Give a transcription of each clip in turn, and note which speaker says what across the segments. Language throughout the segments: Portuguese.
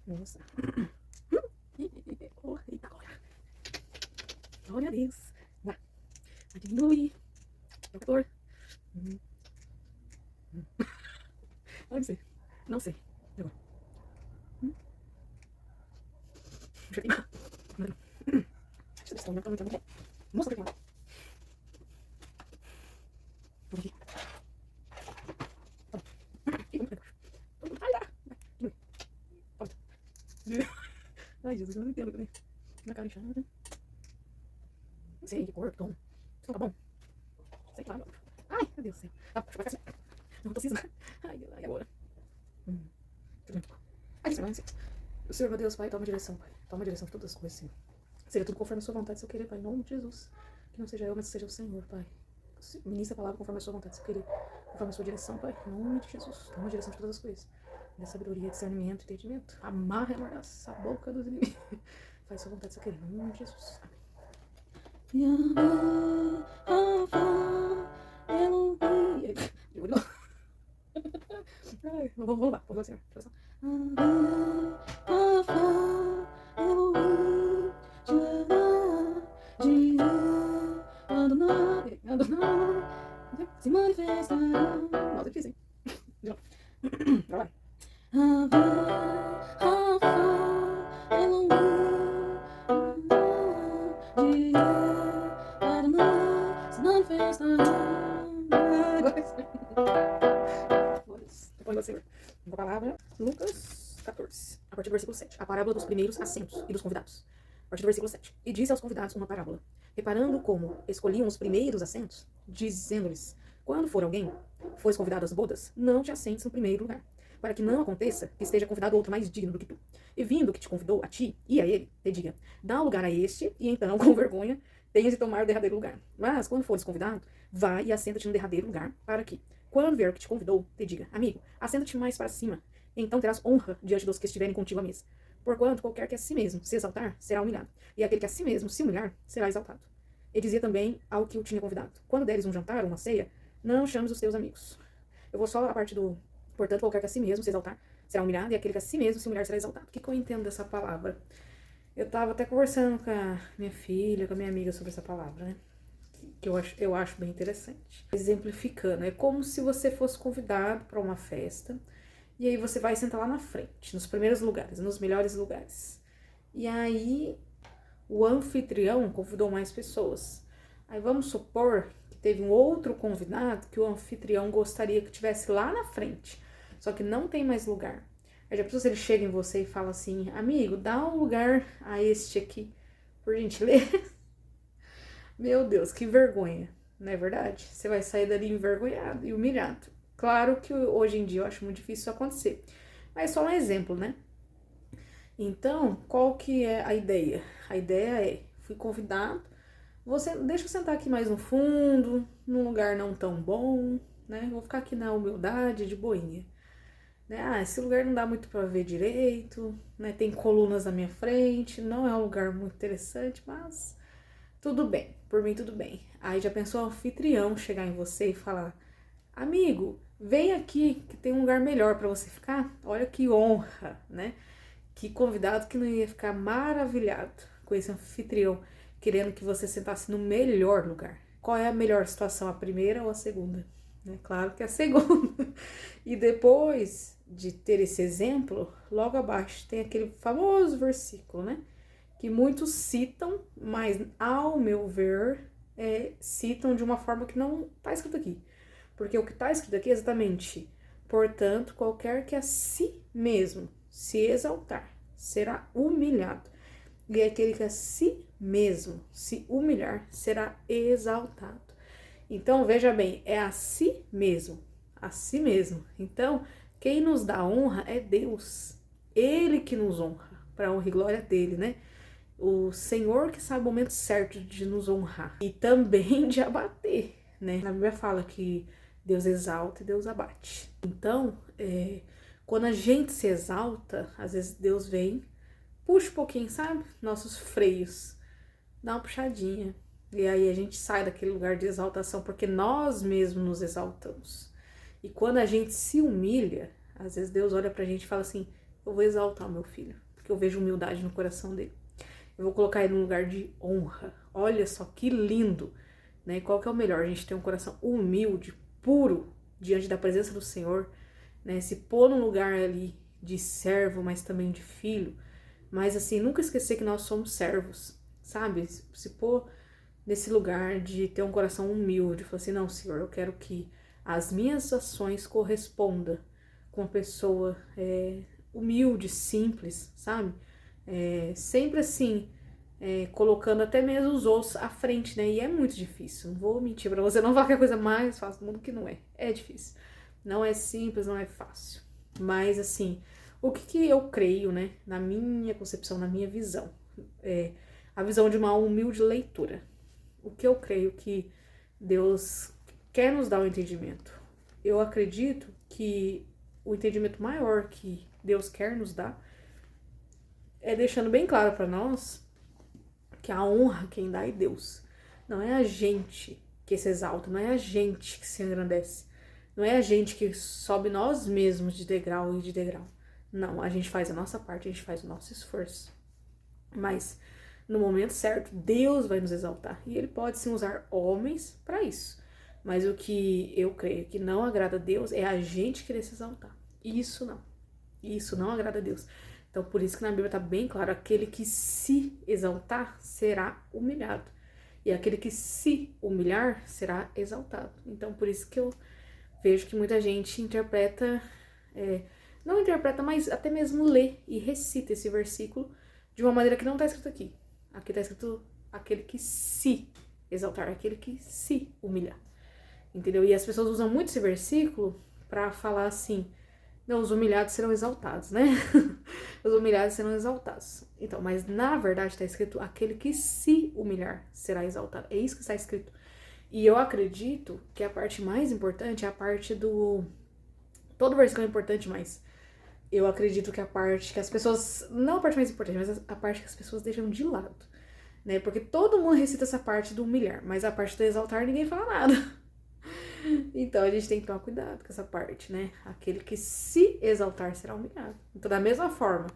Speaker 1: Nossa. Oh, eita, glória. Glória a Deus. Vai. Vai diminuir. Doutor. Não sei. Não sei. Agora. Deixa eu queimar. Deixa eu ver. Nossa, vai queimar. Vou aqui. Ai, ah. Ai, Jesus, eu não entendo também. Minha cara inchada. Não sei, que cor, tom. Isso não tá bom. Sei lá. Ai, meu Deus do céu. Ah, deixa eu ficar assim. Não tô precisando. Ai, ai, agora. Ai, Senhor, o Senhor, meu Deus, Pai, toma direção, Pai. Toma direção de todas as coisas, Senhor. Seja tudo conforme a sua vontade, se eu querer, Pai. Em nome de Jesus. Que não seja eu, mas seja o Senhor, Pai. Ministra a palavra conforme a sua vontade, se eu querer. Conforme a sua direção, Pai. Em nome de Jesus. Toma direção de todas as coisas. Dê sabedoria, discernimento, entendimento. Amarra e amordaça a boca dos inimigos. Faz sua vontade, se eu querer. Em nome de Jesus. Amém. Ai, vamos lá, vamos lá, Senhor. Se manifesta. Nossa, é difícil, hein? De novo. Vai lá. Se manifesta. Depois do Senhor. Uma palavra, Lucas 14, a partir do versículo 7. A parábola dos primeiros assentos e dos convidados. A partir do versículo 7. E disse aos convidados uma parábola. Reparando como escolhiam os primeiros assentos, dizendo-lhes: quando for alguém, fores convidado às bodas, não te assentes no primeiro lugar, para que não aconteça que esteja convidado outro mais digno do que tu. E vindo que te convidou a ti e a ele, te diga: dá lugar a este, e então, com vergonha, tenhas de tomar o derradeiro lugar. Mas, quando fores convidado, vá e assenta-te no derradeiro lugar, para que, quando vier o que te convidou, te diga: amigo, assenta-te mais para cima, então terás honra diante dos que estiverem contigo à mesa. Porquanto qualquer que a si mesmo se exaltar, será humilhado, e aquele que a si mesmo se humilhar, será exaltado. E dizia também ao que o tinha convidado: quando deres um jantar ou uma ceia, não chames os teus amigos. Eu vou só a parte do: portanto, qualquer que a si mesmo se exaltar, será humilhado, e aquele que a si mesmo se humilhar, será exaltado. O que eu entendo dessa palavra? Eu tava até conversando com a minha filha, com a minha amiga sobre essa palavra, né? Que eu acho bem interessante. Exemplificando, é como se você fosse convidado para uma festa, e aí você vai sentar lá na frente, nos primeiros lugares, nos melhores lugares. E aí o anfitrião convidou mais pessoas. Aí vamos supor que teve um outro convidado que o anfitrião gostaria que tivesse lá na frente, só que não tem mais lugar. Aí já pensou se ele chega em você e fala assim: amigo, dá um lugar a este aqui, por gentileza? Meu Deus, que vergonha, não é verdade? Você vai sair dali envergonhado e humilhado. Claro que hoje em dia eu acho muito difícil isso acontecer, mas só um exemplo, né? Então, qual que é a ideia? A ideia é: fui convidado, deixa eu sentar aqui mais no fundo, num lugar não tão bom, né? Vou ficar aqui na humildade, de boinha. Né? Ah, esse lugar não dá muito para ver direito, né? Tem colunas na minha frente, não é um lugar muito interessante, mas tudo bem, por mim tudo bem. Aí já pensou o anfitrião chegar em você e falar: amigo, vem aqui que tem um lugar melhor para você ficar? Olha que honra, né? Que convidado que não ia ficar maravilhado com esse anfitrião querendo que você sentasse no melhor lugar. Qual é a melhor situação, a primeira ou a segunda? Claro que é a segunda. E depois de ter esse exemplo, logo abaixo tem aquele famoso versículo, né? Que muitos citam, mas ao meu ver, citam de uma forma que não está escrito aqui. Porque o que está escrito aqui é exatamente: portanto, qualquer que a si mesmo se exaltar será humilhado, e aquele que a si mesmo se humilhar será exaltado. Então, veja bem, é a si mesmo, a si mesmo. Então, quem nos dá honra é Deus, Ele que nos honra, para a honra e glória dele, né? O Senhor que sabe o momento certo de nos honrar e também de abater, né? A Bíblia fala que Deus exalta e Deus abate. Então, quando a gente se exalta, às vezes Deus vem, puxa um pouquinho, sabe? Nossos freios, dá uma puxadinha. E aí a gente sai daquele lugar de exaltação, porque nós mesmos nos exaltamos. E quando a gente se humilha, às vezes Deus olha pra gente e fala assim: eu vou exaltar o meu filho, porque eu vejo humildade no coração dele. Eu vou colocar ele num lugar de honra. Olha só que lindo, né? Qual que é o melhor? A gente ter um coração humilde, puro, diante da presença do Senhor, né? Se pôr num lugar ali de servo, mas também de filho. Mas assim, nunca esquecer que nós somos servos, sabe? Se pôr nesse lugar de ter um coração humilde, falar assim, não, Senhor, eu quero que as minhas ações correspondam com uma pessoa humilde, simples, sabe? Sempre assim, colocando até mesmo os outros à frente, né? E é muito difícil, não vou mentir pra você, não vai que é a coisa mais fácil do mundo, que não é. É difícil. Não é simples, não é fácil. Mas assim, o que eu creio, né? Na minha concepção, na minha visão, a visão de uma humilde leitura. O que eu creio que Deus quer nos dar o entendimento. Eu acredito que o entendimento maior que Deus quer nos dar é deixando bem claro para nós que a honra quem dá é Deus. Não é a gente que se exalta, não é a gente que se engrandece. Não é a gente que sobe nós mesmos de degrau e de degrau. Não, a gente faz a nossa parte, a gente faz o nosso esforço. Mas no momento certo, Deus vai nos exaltar. E Ele pode sim usar homens para isso. Mas o que eu creio que não agrada a Deus é a gente querer se exaltar. Isso não. Isso não agrada a Deus. Então, por isso que na Bíblia está bem claro, aquele que se exaltar será humilhado. E aquele que se humilhar será exaltado. Então, por isso que eu vejo que muita gente interpreta, não interpreta, mas até mesmo lê e recita esse versículo de uma maneira que não está escrito aqui. Aqui está escrito aquele que se exaltar, aquele que se humilhar. Entendeu? E as pessoas usam muito esse versículo para falar assim, não, os humilhados serão exaltados, né? Os humilhados serão exaltados. Então, mas na verdade está escrito, aquele que se humilhar será exaltado. É isso que está escrito. E eu acredito que a parte mais importante é a parte do... Todo versículo é importante, mas eu acredito que a parte que as pessoas... Não a parte mais importante, mas a parte que as pessoas deixam de lado, né? Porque todo mundo recita essa parte do humilhar, mas a parte do exaltar ninguém fala nada. Então a gente tem que tomar cuidado com essa parte, né? Aquele que se exaltar será humilhado. Então, da mesma forma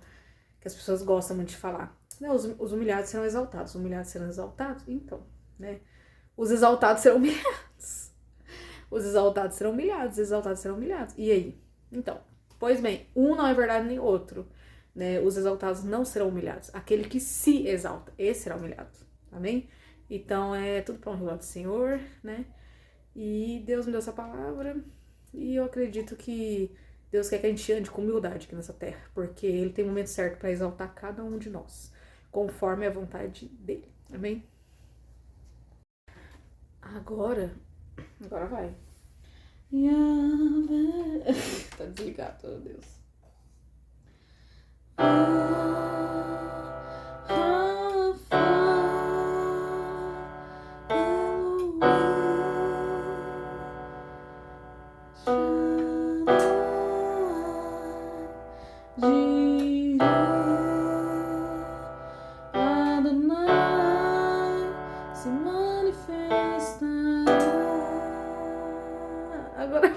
Speaker 1: que as pessoas gostam muito de falar, né? Os humilhados serão exaltados, os humilhados serão exaltados. Então, né? Os exaltados serão humilhados. Os exaltados serão humilhados, os exaltados serão humilhados. E aí? Então, pois bem, um não é verdade nem outro, né? Os exaltados não serão humilhados. Aquele que se exalta, esse será humilhado. Amém? Então, é tudo para honra do Senhor, né? E Deus me deu essa palavra e eu acredito que Deus quer que a gente ande com humildade aqui nessa terra, porque Ele tem o momento certo para exaltar cada um de nós, conforme a vontade dEle. Amém? Agora vai. Tá desligado, meu Deus. Se manifesta. Agora